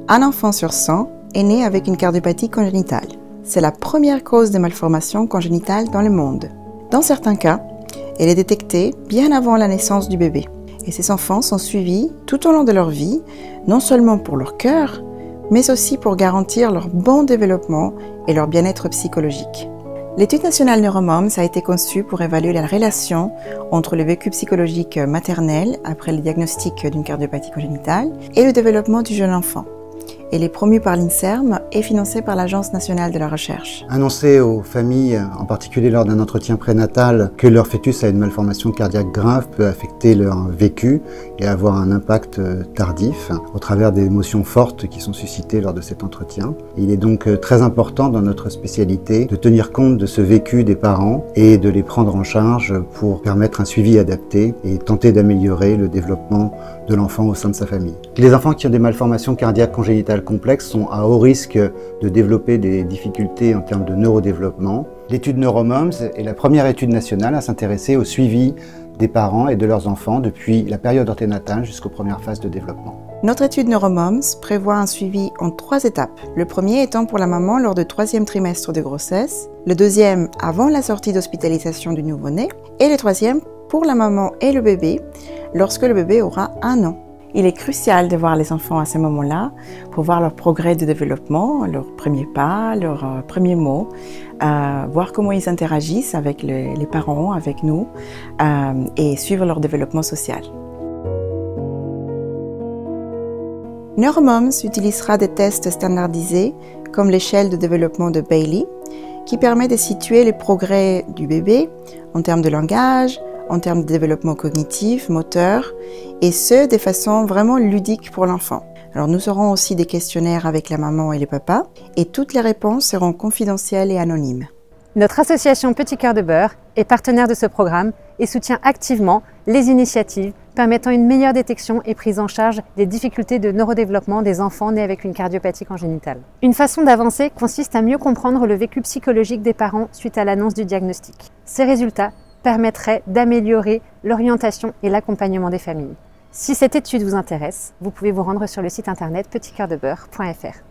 Un enfant sur 100 est né avec une cardiopathie congénitale. C'est la première cause de malformation congénitale dans le monde. Dans certains cas, elle est détectée bien avant la naissance du bébé. Et ces enfants sont suivis tout au long de leur vie, non seulement pour leur cœur, mais aussi pour garantir leur bon développement et leur bien-être psychologique. L'étude nationale Neuromoms a été conçue pour évaluer la relation entre le vécu psychologique maternel après le diagnostic d'une cardiopathie congénitale et le développement du jeune enfant. Elle est promue par l'INSERM et financée par l'Agence nationale de la recherche. Annoncer aux familles, en particulier lors d'un entretien prénatal, que leur fœtus a une malformation cardiaque grave peut affecter leur vécu et avoir un impact tardif au travers des émotions fortes qui sont suscitées lors de cet entretien. Il est donc très important dans notre spécialité de tenir compte de ce vécu des parents et de les prendre en charge pour permettre un suivi adapté et tenter d'améliorer le développement de l'enfant au sein de sa famille. Les enfants qui ont des malformations cardiaques congénitales complexes sont à haut risque de développer des difficultés en termes de neurodéveloppement. L'étude Neuromoms est la première étude nationale à s'intéresser au suivi des parents et de leurs enfants depuis la période anténatale jusqu'aux premières phases de développement. Notre étude Neuromoms prévoit un suivi en 3 étapes. Le premier étant pour la maman lors du 3e trimestre de grossesse, le deuxième avant la sortie d'hospitalisation du nouveau-né et le troisième pour la maman et le bébé lorsque le bébé aura 1 an. Il est crucial de voir les enfants à ce moment-là pour voir leur progrès de développement, leurs premiers pas, leurs premiers mots, voir comment ils interagissent avec les parents, avec nous et suivre leur développement social. Neuromoms utilisera des tests standardisés comme l'échelle de développement de Bayley qui permet de situer les progrès du bébé en termes de langage, en termes de développement cognitif, moteur, et ce, de façon vraiment ludique pour l'enfant. Alors nous aurons aussi des questionnaires avec la maman et le papa, et toutes les réponses seront confidentielles et anonymes. Notre association Petit Cœur de Beurre est partenaire de ce programme et soutient activement les initiatives permettant une meilleure détection et prise en charge des difficultés de neurodéveloppement des enfants nés avec une cardiopathie congénitale. Une façon d'avancer consiste à mieux comprendre le vécu psychologique des parents suite à l'annonce du diagnostic. Ces résultats permettrait d'améliorer l'orientation et l'accompagnement des familles. Si cette étude vous intéresse, vous pouvez vous rendre sur le site internet petitcoeurdebeurre.fr.